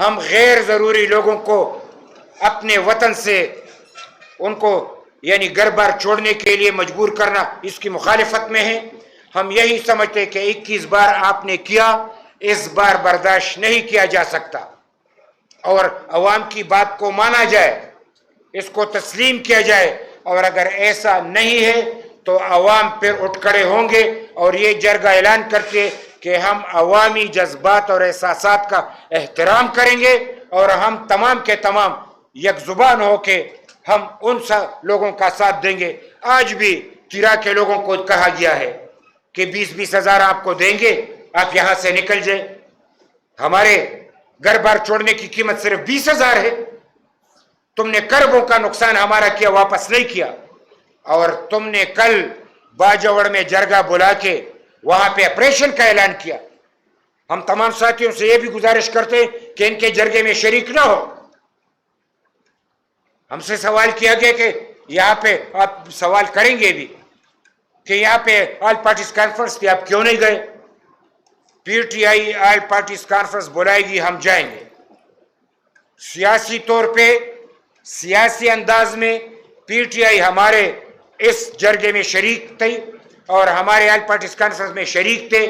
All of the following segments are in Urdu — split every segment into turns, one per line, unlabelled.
ہم غیر ضروری لوگوں کو اپنے وطن سے ان کو یعنی گھر بار چھوڑنے کے لیے مجبور کرنا اس کی مخالفت میں ہے. ہم یہی سمجھتے کہ 21 بار آپ نے کیا، اس بار برداشت نہیں کیا جا سکتا، اور عوام کی بات کو مانا جائے، اس کو تسلیم کیا جائے. اور اگر ایسا نہیں ہے تو عوام پھر اٹھ کھڑے ہوں گے اور یہ جرگہ اعلان کرتے کہ ہم عوامی جذبات اور احساسات کا احترام کریں گے، اور ہم تمام کے تمام یک زبان ہو کے ہم ان لوگوں کا ساتھ دیں گے. آج بھی تیرا کے لوگوں کو کہا گیا ہے کہ 20-20 ہزار آپ کو دیں گے، آپ یہاں سے نکل جائیں. ہمارے گھر بار چھوڑنے کی قیمت صرف 20 ہزار ہے. تم نے کربوں کا نقصان ہمارا کیا، واپس نہیں کیا. اور تم نے کل باجوڑ میں جرگہ بلا کے وہاں پہ آپریشن کا اعلان کیا. ہم تمام ساتھیوں سے یہ بھی گزارش کرتے ہیں کہ ان کے جرگے میں شریک نہ ہو. ہم سے سوال کیا گیا کہ یہاں پہ آپ سوال کریں گے بھی کہ یہاں پہ آل پارٹیز کانفرنس تھی، آپ کیوں نہیں گئے؟ P T I all parties conference بلائے گی، ہم جائیں گے. سیاسی طور پہ سیاسی انداز میں پی ٹی آئی ہمارے اس جرگے میں شریک تھی اور ہمارے آل پارٹیز کانفرنس میں شریک تھے.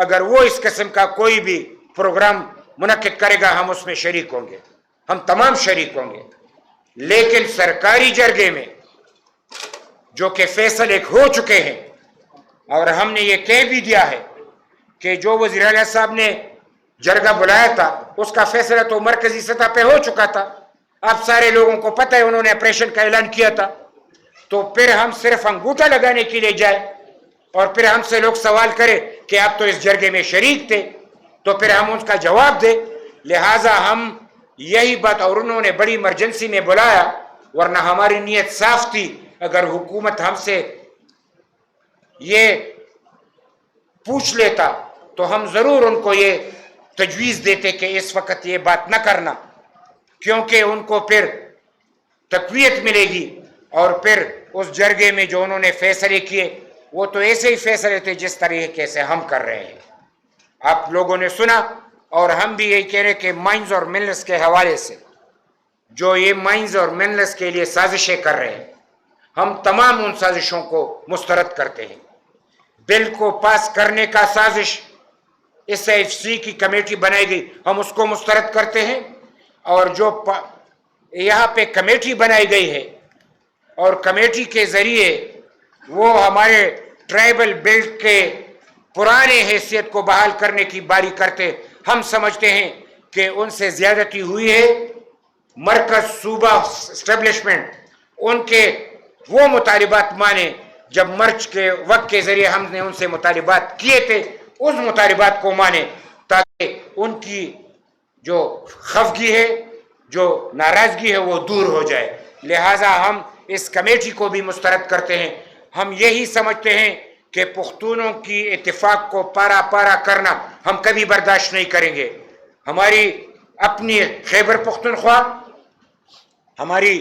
اگر وہ اس قسم کا کوئی بھی پروگرام منعقد کرے گا ہم اس میں شریک ہوں گے، ہم تمام شریک ہوں گے. لیکن سرکاری جرگے میں جو کہ فیصلے ہو چکے ہیں، اور ہم نے یہ کہہ بھی دیا ہے کہ جو وزیر اعلیٰ صاحب نے جرگہ بلایا تھا اس کا فیصلہ تو مرکزی سطح پہ ہو چکا تھا. آپ سارے لوگوں کو پتہ ہے انہوں نے آپریشن کا اعلان کیا تھا. تو پھر ہم صرف انگوٹھا لگانے کے لیے جائیں اور پھر ہم سے لوگ سوال کریں کہ آپ تو اس جرگے میں شریک تھے، تو پھر ہم ان کا جواب دیں. لہٰذا ہم یہی بات، اور انہوں نے بڑی ایمرجنسی میں بلایا، ورنہ ہماری نیت صاف تھی. اگر حکومت ہم سے یہ پوچھ لیتا تو ہم ضرور ان کو یہ تجویز دیتے کہ اس وقت یہ بات نہ کرنا، کیونکہ ان کو پھر تقویت ملے گی. اور پھر اس جرگے میں جو انہوں نے فیصلے کیے وہ تو ایسے ہی فیصلے تھے جس طریقے سے ہم کر رہے ہیں. آپ لوگوں نے سنا، اور ہم بھی یہی کہہ رہے کہ مائنز اور منرلز کے حوالے سے جو یہ مائنز اور منرلز کے لیے سازشیں کر رہے ہیں، ہم تمام ان سازشوں کو مسترد کرتے ہیں. بل کو پاس کرنے کا سازش اس ایف سی کی کمیٹی بنائی گئی، ہم اس کو مسترد کرتے ہیں. اور جو یہاں پہ کمیٹی بنائی گئی ہے اور کمیٹی کے ذریعے وہ ہمارے ٹرائبل بیلٹ کے پرانے حیثیت کو بحال کرنے کی باری کرتے، ہم سمجھتے ہیں کہ ان سے زیادتی ہوئی ہے. مرکز صوبہ اسٹیبلشمنٹ ان کے وہ مطالبات مانے جب مرچ کے وقت کے ذریعے ہم نے ان سے مطالبات کیے تھے، اس مطالبات کو مانے تاکہ ان کی جو خفگی ہے، جو ناراضگی ہے وہ دور ہو جائے. لہٰذا ہم اس کمیٹی کو بھی مسترد کرتے ہیں. ہم یہی سمجھتے ہیں کہ پختونوں کی اتفاق کو پارا پارا کرنا ہم کبھی برداشت نہیں کریں گے. ہماری اپنی خیبر پختونخوا، ہماری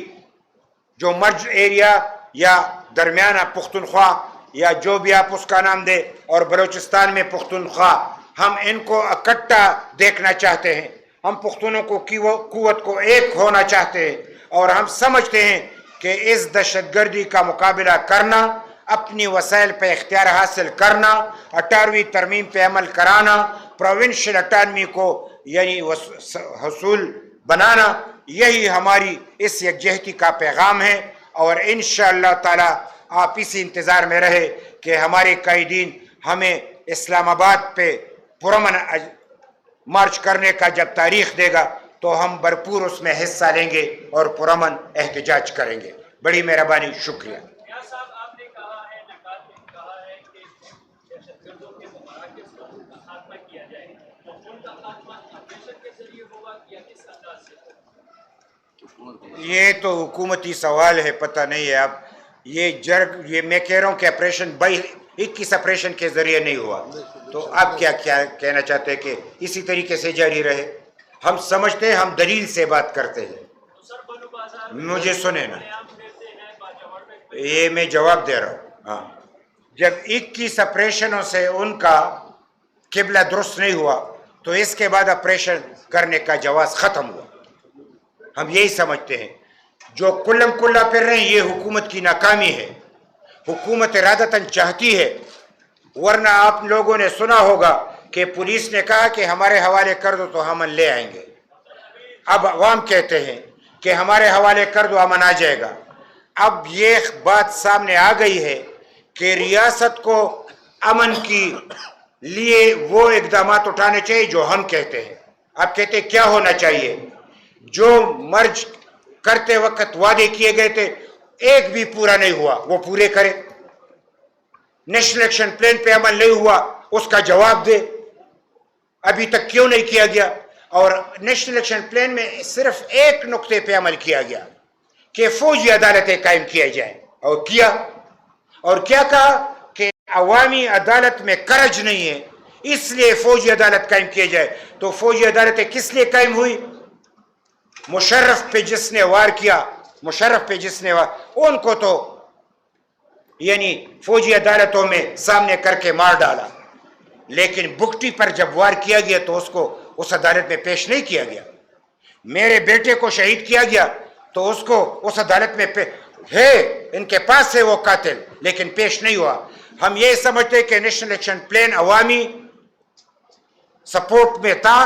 جو مرج ایریا یا درمیانہ پختونخوا یا جو بھی آپ اس کا نام دیں، اور بلوچستان میں پختونخوا، ہم ان کو اکٹھا دیکھنا چاہتے ہیں. ہم پختونوں کو قوت کو ایک ہونا چاہتے ہیں، اور ہم سمجھتے ہیں کہ اس دہشت گردی کا مقابلہ کرنا، اپنی وسائل پہ اختیار حاصل کرنا، 18ویں ترمیم پہ عمل کرانا، پروونشل اٹانومی کو یعنی حصول بنانا، یہی ہماری اس یکجہتی کا پیغام ہے. اور انشاءاللہ تعالی آپ اسی انتظار میں رہے کہ ہمارے قائدین ہمیں اسلام آباد پہ پرامن مارچ کرنے کا جب تاریخ دے گا تو ہم بھرپور اس میں حصہ لیں گے اور پرامن احتجاج کریں گے. بڑی مہربانی، شکریہ. یہ تو حکومتی سوال ہے، پتہ نہیں ہے. اب یہ میں کہہ رہا ہوں کہ آپریشن 21 آپریشن کے ذریعے نہیں ہوا، تو آپ کیا کہنا چاہتے ہیں کہ اسی طریقے سے جاری رہے؟ ہم سمجھتے ہیں، ہم دلیل سے بات کرتے ہیں. مجھے سنیں نا، یہ میں جواب دے رہا ہوں. ہاں، جب 21 آپریشنوں سے ان کا قبلہ درست نہیں ہوا تو اس کے بعد آپریشن کرنے کا جواز ختم ہوا. ہم یہی سمجھتے ہیں. جو کلم کلا پھر رہے ہیں یہ حکومت کی ناکامی ہے. حکومت ارادتاً چاہتی ہے، ورنہ آپ لوگوں نے سنا ہوگا کہ پولیس نے کہا کہ ہمارے حوالے کر دو تو ہم لے آئیں گے. اب عوام کہتے ہیں کہ ہمارے حوالے کر دو امن آ جائے گا. اب یہ بات سامنے آ گئی ہے کہ ریاست کو امن کی لیے وہ اقدامات اٹھانے چاہیے جو ہم کہتے ہیں. آپ کہتے ہیں کیا ہونا چاہیے؟ جو مرج کرتے وقت وعدے کیے گئے تھے ایک بھی پورا نہیں ہوا، وہ پورے کرے. نیشنل ایکشن پلان پہ عمل نہیں ہوا، اس کا جواب دے. ابھی تک کیوں نہیں کیا گیا؟ اور نیشنل ایکشن پلان میں صرف ایک نقطے پہ عمل کیا گیا کہ فوجی عدالتیں قائم کیا جائیں، اور کیا. اور کیا کہا کہ عوامی عدالت میں کرج نہیں ہے اس لیے فوجی عدالت قائم کیا جائے. تو فوجی عدالتیں کس لیے قائم ہوئی؟ مشرف پہ جس نے وار کیا، مشرف پہ جس نے وار، ان کو تو یعنی فوجی عدالتوں میں سامنے کر کے مار ڈالا. لیکن بگٹی پر جب وار کیا گیا تو اس کو اس عدالت میں پیش نہیں کیا گیا. میرے بیٹے کو شہید کیا گیا تو اس کو اس عدالت میں ہے، ان کے پاس ہے وہ قاتل، لیکن پیش نہیں ہوا. ہم یہ سمجھتے کہ نیشنل ایکشن پلان عوامی سپورٹ میں تھا،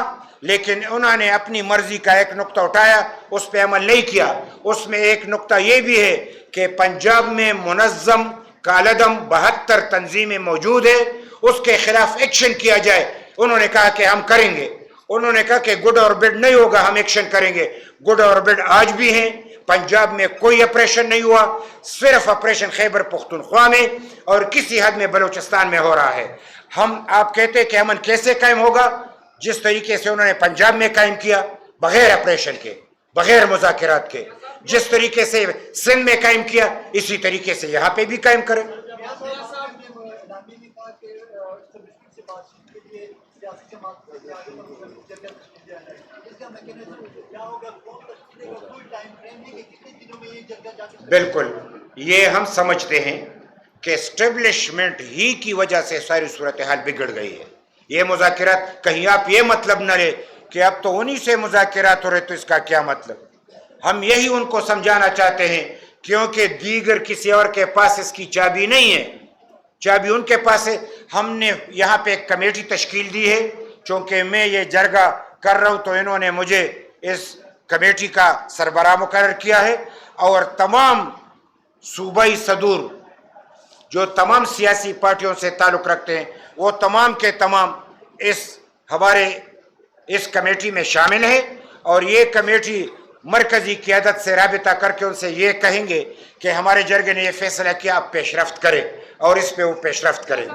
لیکن انہوں نے اپنی مرضی کا ایک نقطہ اٹھایا، اس پہ عمل نہیں کیا. اس میں ایک نقطہ یہ بھی ہے کہ پنجاب میں منظم کالعدم 72 تنظیمیں موجود ہے، اس کے خلاف ایکشن کیا جائے. انہوں نے کہا کہ ہم کریں گے. انہوں نے کہا کہ گڈ اور بیڈ نہیں ہوگا، ہم ایکشن کریں گے. گڈ اور بیڈ آج بھی ہیں. پنجاب میں کوئی آپریشن نہیں ہوا، صرف آپریشن خیبر پختونخوا میں اور کسی حد میں بلوچستان میں ہو رہا ہے. آپ کہتے کہ امن کیسے قائم ہوگا؟ جس طریقے سے انہوں نے پنجاب میں قائم کیا بغیر آپریشن کے، بغیر مذاکرات کے، جس طریقے سے سندھ میں قائم کیا اسی طریقے سے یہاں پہ بھی قائم کریں. بالکل، یہ ہم سمجھتے ہیں کہ اسٹیبلشمنٹ ہی کی وجہ سے ساری صورتحال بگڑ گئی ہے. یہ مذاکرات، کہیں آپ یہ مطلب نہ لے کہ اب تو انہی سے مذاکرات ہو رہے تو اس کا کیا مطلب؟ ہم یہی ان کو سمجھانا چاہتے ہیں کیونکہ دیگر کسی اور کے پاس اس کی چابی نہیں ہے، چابی ان کے پاس ہے. ہم نے یہاں پہ ایک کمیٹی تشکیل دی ہے، چونکہ میں یہ جرگہ کر رہا ہوں تو انہوں نے مجھے اس کمیٹی کا سربراہ مقرر کیا ہے، اور تمام صوبائی صدور جو تمام سیاسی پارٹیوں سے تعلق رکھتے ہیں وہ تمام کے تمام ہمارے اس کمیٹی میں شامل ہیں. اور یہ کمیٹی مرکزی قیادت سے رابطہ کر کے ان سے یہ کہیں گے کہ ہمارے جرگے نے یہ فیصلہ کیا، آپ پیش رفت کریں، اور اس پہ وہ پیش رفت کریں.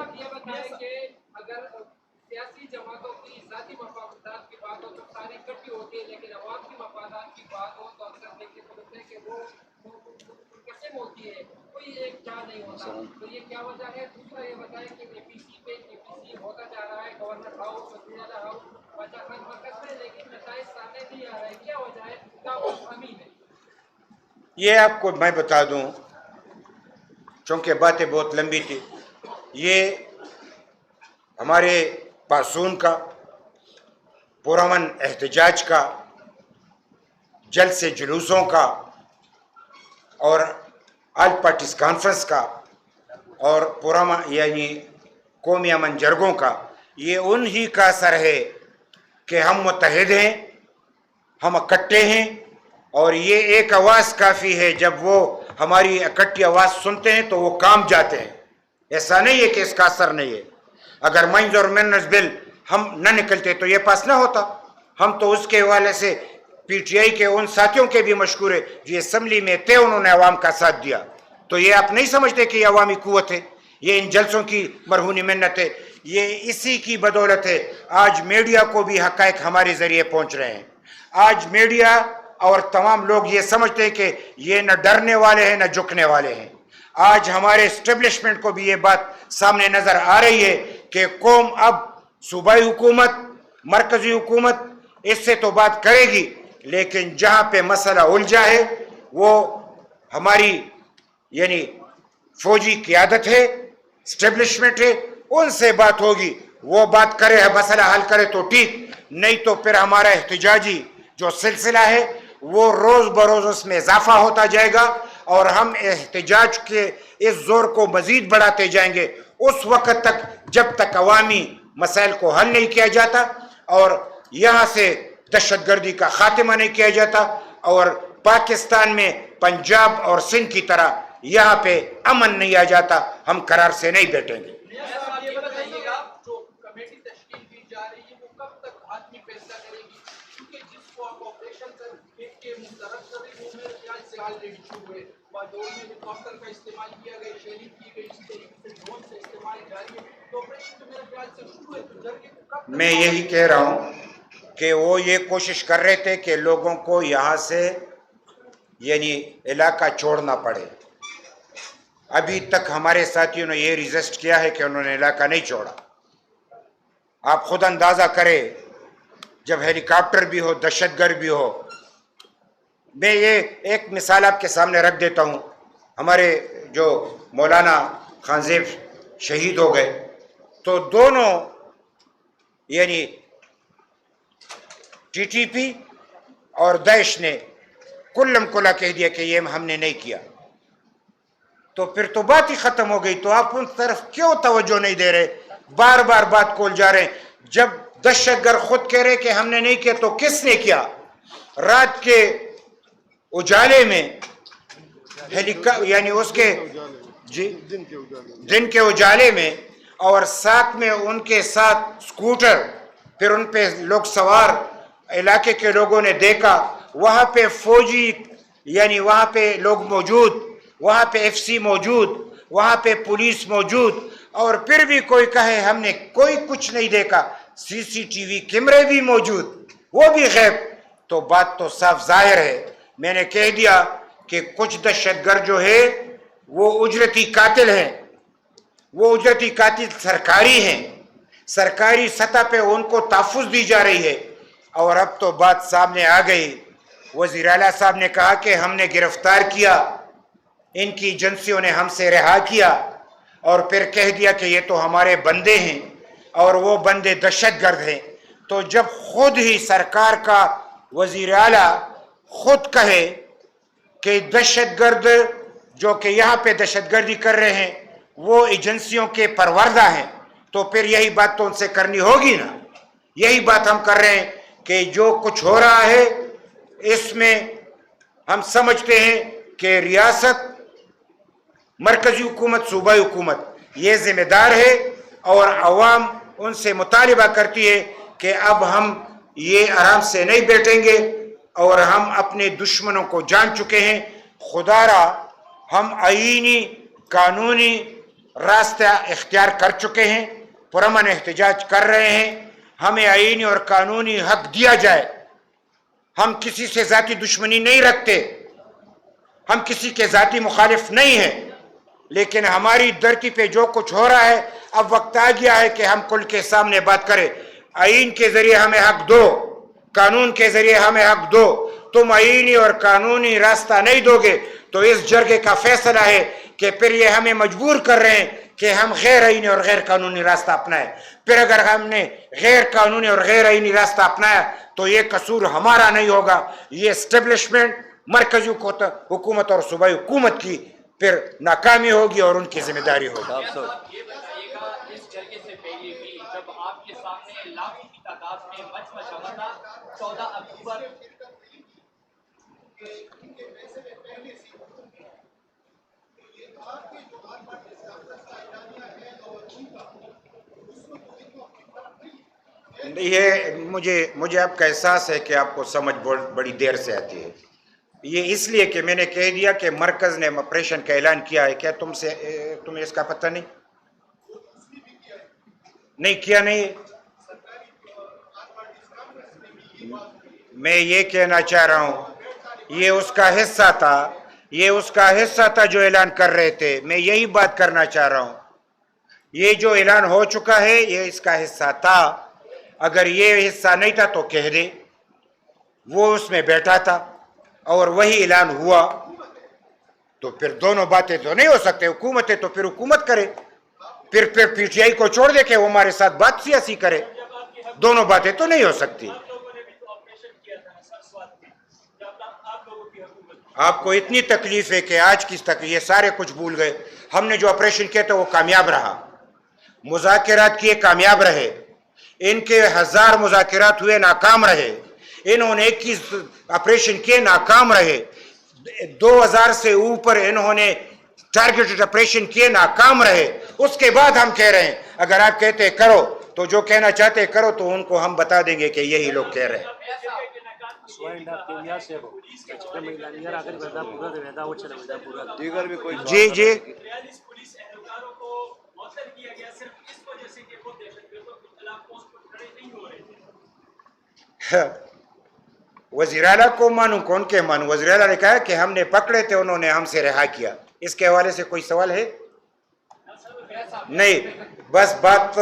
یہ آپ کو میں بتا دوں، چونکہ باتیں بہت لمبی تھی. یہ ہمارے پاسون کا پرامن احتجاج کا، جلسے جلوسوں کا، اور آل پارٹیز کانفرنس کا، اور پرامن یعنی قومی امن جرگوں کا، یہ انہی کا اثر ہے کہ ہم متحد ہیں، ہم اکٹھے ہیں. اور یہ ایک آواز کافی ہے، جب وہ ہماری اکٹھی آواز سنتے ہیں تو وہ کام جاتے ہیں. ایسا نہیں ہے کہ اس کا اثر نہیں ہے. اگر مائنز اور مینرز بل ہم نہ نکلتے تو یہ پاس نہ ہوتا. ہم تو اس کے حوالے سے پی ٹی آئی کے ان ساتھیوں کے بھی مشکور ہے جو اسمبلی میں تھے، انہوں نے عوام کا ساتھ دیا. تو یہ آپ نہیں سمجھتے کہ یہ عوامی قوت ہے؟ یہ ان جلسوں کی مرہونی منت ہے. یہ اسی کی بدولت ہے آج میڈیا کو بھی حقائق ہمارے ذریعے پہنچ رہے ہیں. آج میڈیا اور تمام لوگ یہ سمجھتے ہیں کہ یہ نہ ڈرنے والے ہیں نہ جھکنے والے ہیں. آج ہمارے اسٹیبلشمنٹ کو بھی یہ بات سامنے نظر آ رہی ہے کہ قوم اب صوبائی حکومت، مرکزی حکومت اس سے تو بات کرے گی، لیکن جہاں پہ مسئلہ الجھا ہے وہ ہماری یعنی فوجی قیادت ہے، اسٹیبلشمنٹ ہے، ان سے بات ہوگی. وہ بات کرے ہے مسئلہ حل کرے تو ٹھیک، نہیں تو پھر ہمارا احتجاجی جو سلسلہ ہے وہ روز بروز اس میں اضافہ ہوتا جائے گا، اور ہم احتجاج کے اس زور کو مزید بڑھاتے جائیں گے اس وقت تک جب تک عوامی مسائل کو حل نہیں کیا جاتا اور یہاں سے دہشت گردی کا خاتمہ نہیں کیا جاتا، اور پاکستان میں پنجاب اور سندھ کی طرح یہاں پہ امن نہیں آ جاتا، ہم قرار سے نہیں بیٹھیں گے۔
یہ بتائیے گا جو کمیٹی تشکیل کی جا رہی ہے وہ کب تک حتمی فیصلہ کرے گی؟ کیونکہ جس کو آپ آپریشن کے مسترد کر رہے ہیں وہ میرے خیال سے آلریڈی شروع ہوئے، دور میں ہیلی کاپٹر کا استعمال کیا گیا، شیلنگ کی گئی، اسی طریقے سے ڈرون سے استعمال جاری ہے، تو آپریشن تو میرے خیال سے شروع ہے، تو جرگے کو کب تک؟
میں یہی کہہ رہا ہوں کہ وہ یہ کوشش کر رہے تھے کہ لوگوں کو یہاں سے یعنی علاقہ چھوڑنا پڑے۔ ابھی تک ہمارے ساتھیوں نے یہ ریزسٹ کیا ہے کہ انہوں نے علاقہ نہیں چھوڑا۔ آپ خود اندازہ کریں جب ہیلی کاپٹر بھی ہو، دہشت گرد بھی ہو۔ میں یہ ایک مثال آپ کے سامنے رکھ دیتا ہوں، ہمارے جو مولانا خانزیب شہید ہو گئے تو دونوں یعنی ٹی ٹی پی اور داعش نے کلم کلا کہہ دیا کہ یہ ہم نے نہیں کیا، تو پھر تو بات ہی ختم ہو گئی۔ تو آپ ان طرف کیوں توجہ نہیں دے رہے؟ بار بار بات کھول جا رہے ہیں۔ جب دہشت گرد خود کہہ رہے کہ ہم نے نہیں کیا تو کس نے کیا؟ رات کے اجالے میں یعنی اس کے جی دن کے اجالے میں، اور ساتھ میں ان کے ساتھ سکوٹر، پھر ان پہ لوگ سوار، علاقے کے لوگوں نے دیکھا وہاں پہ فوجی یعنی وہاں پہ لوگ موجود، وہاں پہ ایف سی موجود، وہاں پہ پولیس موجود، اور پھر بھی کوئی کہے ہم نے کوئی کچھ نہیں دیکھا، سی سی ٹی وی کیمرے بھی موجود، وہ بھی غیب، تو بات تو صاف ظاہر ہے۔ میں نے کہہ دیا کہ کچھ دہشت گرد جو ہے وہ اجرتی قاتل ہیں، وہ اجرتی قاتل سرکاری ہیں، سرکاری سطح پہ ان کو تحفظ دی جا رہی ہے، اور اب تو بات سامنے آ گئی۔ وزیر اعلیٰ صاحب نے کہا کہ ہم نے گرفتار کیا، ان کی ایجنسیوں نے ہم سے رہا کیا، اور پھر کہہ دیا کہ یہ تو ہمارے بندے ہیں اور وہ بندے دہشت گرد ہیں۔ تو جب خود ہی سرکار کا وزیر اعلیٰ خود کہے کہ دہشت گرد جو کہ یہاں پہ دہشت گردی کر رہے ہیں وہ ایجنسیوں کے پروردہ ہیں، تو پھر یہی بات تو ان سے کرنی ہوگی نا۔ یہی بات ہم کر رہے ہیں کہ جو کچھ ہو رہا ہے اس میں ہم سمجھتے ہیں کہ ریاست، مرکزی حکومت، صوبائی حکومت یہ ذمہ دار ہے، اور عوام ان سے مطالبہ کرتی ہے کہ اب ہم یہ آرام سے نہیں بیٹھیں گے، اور ہم اپنے دشمنوں کو جان چکے ہیں۔ خدا را ہم آئینی قانونی راستہ اختیار کر چکے ہیں، پرامن احتجاج کر رہے ہیں، ہمیں آئینی اور قانونی حق دیا جائے۔ ہم کسی سے ذاتی دشمنی نہیں رکھتے، ہم کسی کے ذاتی مخالف نہیں ہیں، لیکن ہماری دھرتی پہ جو کچھ ہو رہا ہے اب وقت آ گیا ہے کہ ہم کل کے سامنے بات کریں۔ آئین کے ذریعے ہمیں حق دو، قانون کے ذریعے ہمیں حق دو۔ تم آئینی اور قانونی راستہ نہیں دو گے تو اس جرگے کا فیصلہ ہے کہ پھر یہ ہمیں مجبور کر رہے ہیں کہ ہم غیر آئینی اور غیر قانونی راستہ اپنائیں۔ پھر اگر ہم نے غیر قانونی اور غیر آئینی راستہ اپنایا تو یہ قصور ہمارا نہیں ہوگا، یہ اسٹیبلشمنٹ، مرکزی حکومت اور صوبائی حکومت کی پھر ناکامی ہوگی اور ان کی ذمہ داری ہوگی۔
یہ بتائیے گا اس جرگے سے پہلے بھی جب آپ کے سامنے لاکھوں کی تعداد میں مچ مچا تھا 14 اکتوبر
یہ مجھے آپ کا احساس ہے کہ آپ کو سمجھ بڑی دیر سے آتی ہے۔ یہ اس لیے کہ میں نے کہہ دیا کہ مرکز نے آپریشن کا اعلان کیا ہے۔ کیا تمہیں اس کا پتہ نہیں کیا؟ نہیں، میں یہ کہنا چاہ رہا ہوں یہ اس کا حصہ تھا جو اعلان کر رہے تھے۔ میں یہی بات کرنا چاہ رہا ہوں، یہ جو اعلان ہو چکا ہے یہ اس کا حصہ تھا۔ اگر یہ حصہ نہیں تھا تو کہہ دے، وہ اس میں بیٹھا تھا اور وہی اعلان ہوا، تو پھر دونوں باتیں تو نہیں ہو سکتے۔ حکومت ہے تو پھر حکومت کرے، پھر پی ٹی آئی کو چھوڑ دے کہ وہ ہمارے ساتھ بات سیاسی کرے. دونوں باتیں تو نہیں ہو سکتی. آپ کو اتنی تکلیف ہے کہ آج کی تک یہ سارے کچھ بھول گئے. ہم نے جو آپریشن کیا تھا وہ کامیاب رہا, مذاکرات کیے کامیاب رہے, ان کے 1000 مذاکرات ہوئے ناکام رہے, انہوں نے 21 آپریشن کیے ناکام رہے, 2000 سے اوپر انہوں نے ٹارگیٹڈ آپریشن کیے ناکام رہے. اس کے بعد ہم کہہ رہے ہیں اگر آپ کہتے کرو تو جو کہنا چاہتے کرو, تو ان کو ہم بتا دیں گے کہ یہی لوگ کہہ رہے ہیں.
دیگر بھی کوئی
جی جی وزیر اعلیٰ کو مانوں کون کے مانوں؟ وزیر اعلیٰ نے کہا کہ ہم نے پکڑے تھے, انہوں نے ہم سے رہا کیا. اس کے حوالے سے کوئی سوال ہے؟ نہیں. بس بات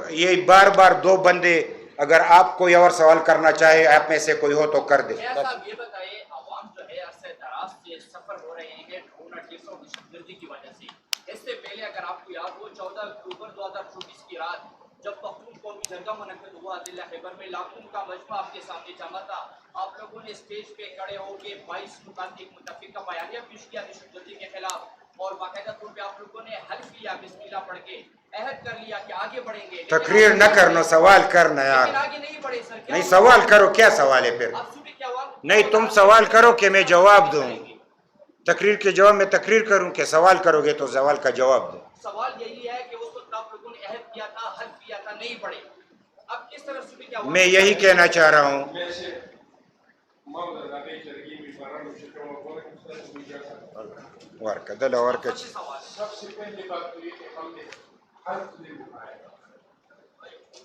یہ بار بار دو بندے, اگر آپ کوئی اور سوال کرنا چاہے آپ میں سے کوئی ہو تو کر دے.
صاحب یہ بتائیے, عوام جو ہے عرصہ دراز سے سفر ہو رہے ہیں ڈرون اٹیکوں اور دہشت گردی کی وجہ سے. اس سے پہلے اگر آپ کو یاد ہو 14 اکتوبر 2024 کی رات جب پختون قومی جرگہ منعقد ہوا ضلع خیبر میں, لاکھوں کا مجمع آپ کے سامنے جمع تھا. آپ لوگوں نے اسٹیج پہ کھڑے ہو کے 22 متعلق متفق کا بیانیہ پیش کیا دہشت گردی کے خلاف, اور باقاعدہ طور پہ آپ لوگوں نے حلف کیا, بسم اللہ پڑھ کے عہد کر لیا کہ آگے بڑھیں گے.
تقریر نہ کرنا, سوال کرنا یار.
لیکن آگے نہیں بڑھے سر.
نہیں سوال کرو, کیا سوال ہے پھر؟
آپ صبح کیا ہوا؟
نہیں تم سوال کرو کہ میں جواب دوں. تقریر کے جواب میں تقریر کروں کہ سوال کرو گے تو سوال کا جواب دوں؟
سوال یہی ہے کہ اس وقت آپ لوگوں نے عہد کیا تھا, حلف کیا تھا, نہیں پڑھے. اب کس طرح صبح کیا ہوا؟
میں یہی کہنا چاہ رہا ہوں.
سب سے پہلے بات تو یہ کہ ہم نے حلف نہیں اٹھایا.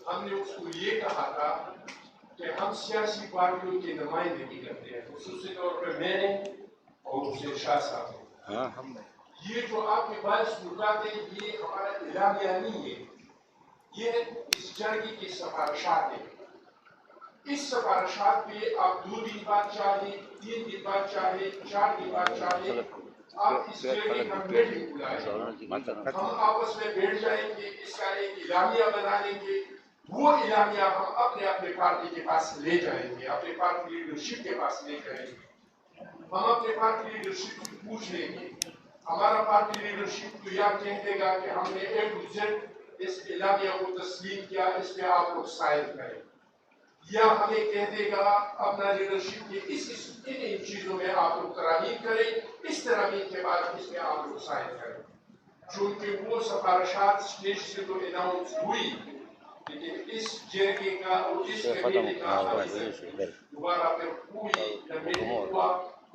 ہم نے اس کو یہ کہا تھا کہ ہم سیاسی پارٹیوں کے نمائندگی کرتے ہیں, خصوصی طور پہ میں نے اور حسین شاہ صاحب. یہ جو آپ کے باعث مدعات ہیں یہ ہمارا اعلامیہ نہیں ہے, یہ اس جرگے کی سفارشات ہیں. اس سفارشات پہ آپ 2 دن بعد چاہے, 3 دن بعد چاہے, 4 دن بعد چاہے, آپ اس جرگے کا میٹنگ بلائیں, ہم آپس میں بیٹھ جائیں گے, اس کا ایک اعلامیہ بنا لیں گے. وہ اعلامیہ ہم اپنے اپنے پارٹی کے پاس لے جائیں گے, اپنے پارٹی لیڈرشپ کے پاس لے جائیں گے. ہم اپنے پارٹی لیڈرشپ سے پوچھ لیں گے, ہمارا پارٹی لیڈرشپ تو یہ کہہ دے گا کہ ہم نے A to Z اس اعلامیہ کو تسلیم کیا, اس پہ آپ لوگ سائن کریں, یا ہمیں کہہ دے گا اپنا لیڈرشپ کے ان چیزوں میں آپ لوگ ترامیم کریں, اس ترامیم کے بعد اس میں آپ لوگ سائن کریں. چونکہ وہ سفارشات اسٹیج سے تو اناؤنس ہوئی, لیکن اس جرگے کا اور اس کمیٹی کا دوبارہ پھر کوئی میٹنگ ہوا,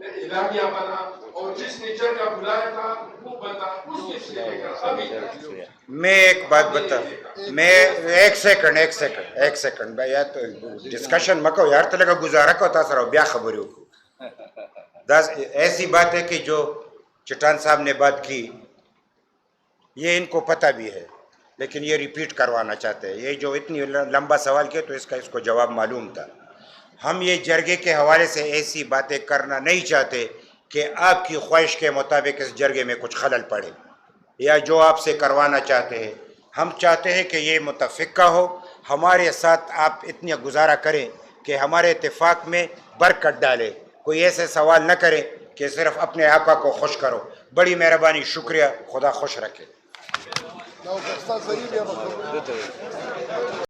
اعلامیہ بنا, اور جس نے جرگہ بلایا تھا وہ بندہ اس کے سے لے کر ابھی
میں ایک بات بتا, میں ایک سیکنڈ بھائی یار, تو ڈسکشن مکو یار, تو لگا گزارا کو تاثر ہو بیا خبریوں کو. ایسی بات ہے کہ جو چٹان صاحب نے بات کی یہ ان کو پتہ بھی ہے, لیکن یہ ریپیٹ کروانا چاہتے ہیں. یہ جو اتنی لمبا سوال کیا تو اس کو جواب معلوم تھا. ہم یہ جرگے کے حوالے سے ایسی باتیں کرنا نہیں چاہتے کہ آپ کی خواہش کے مطابق اس جرگے میں کچھ خلل پڑے, یا جو آپ سے کروانا چاہتے ہیں. ہم چاہتے ہیں کہ یہ متفقہ ہو, ہمارے ساتھ آپ اتنا گزارا کریں کہ ہمارے اتفاق میں برکت ڈالے. کوئی ایسے سوال نہ کریں کہ صرف اپنے آقا کو خوش کرو. بڑی مہربانی, شکریہ, خدا خوش رکھے.